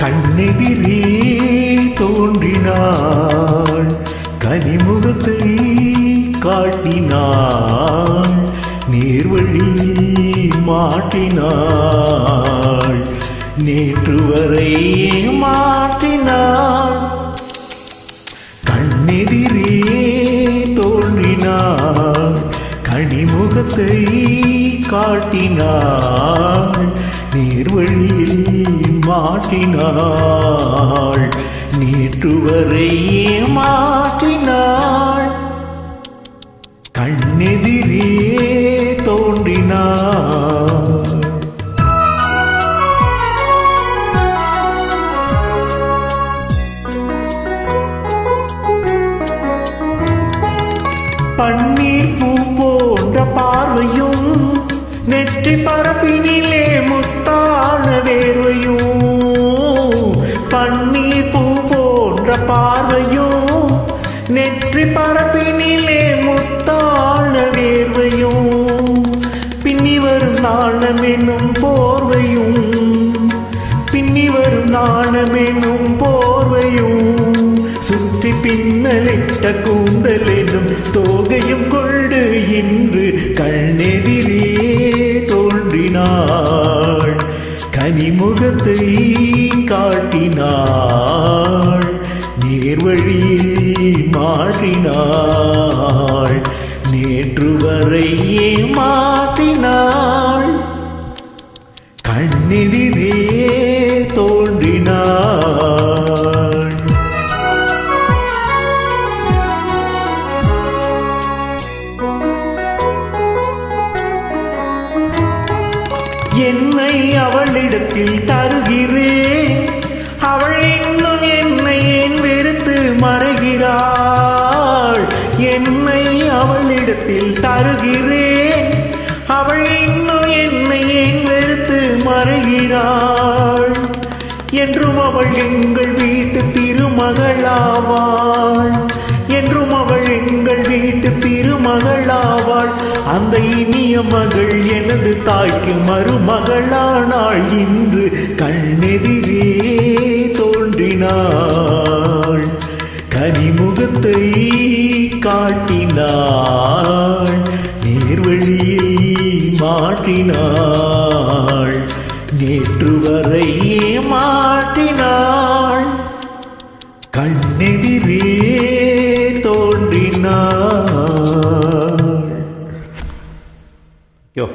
கண்ணெதிரே தோன்றினாள், கனிமுகத்தை காட்டினாள், நேர்வழியில் மாற்றினாள், நேற்று வரை மாற்றினாள். கண்ணெதிரே தோன்றினாள், கனிமுகத்தை காட்டினாள், நேர்வழியில் மாற்றினாள், நேற்று வரை மாற்றினாள். கண்ணெதிரே தோன்றினாள். பன்னீர் பூ போன்ற பார்வையும், நெற்றி பரப்பினிலே முத்தான வேர்வையும். பன்னீர் பூ போன்ற பார்வையும், நெற்றி பரப்பினிலே முத்தான வேர்வையும். பின்னி வரும் நாணமெனும் போர்வையும், பின்னி வரும் நாணமெனும் போர்வையும். சுற்றி பின்னலிட்ட கூந்தலெனும் தோகையும் கொண்டு இன்று கண்ணெதிரே தோன்றினாள், கனிமுகத்தை காட்டினாள், நேர்வழியில் மாற்றினாள், நேற்று வரை மாற்றினாள். கண்ணெதிரே தோன்றினாள். என்னை அவளிடத்தில் தருகிறேன், அவள் இன்னும் என்னை ஏன் வெறுத்து மறைகிறாள். என்னை அவளிடத்தில் தருகிறேன், அவள் இன்னும் என்னை ஏன் வெறுத்து மறைகிறாள். என்றும் அவள் எங்கள் வீட்டு திருமகளாவாள், என்றும் அவள் எங்கள் வீட்டு திருமகளாவாள். அந்த இனிய மகள் எனது தாய்க்கு மருமகளானாள். இன்று கண்ணெதிரே தோன்றினாள், கனிமுகத்தை காட்டினாள், நேர்வழியில் மாற்றினாள், நேற்று வரை மாற்றினாள். கண்ணெதிரே தோன்றினாள். யோ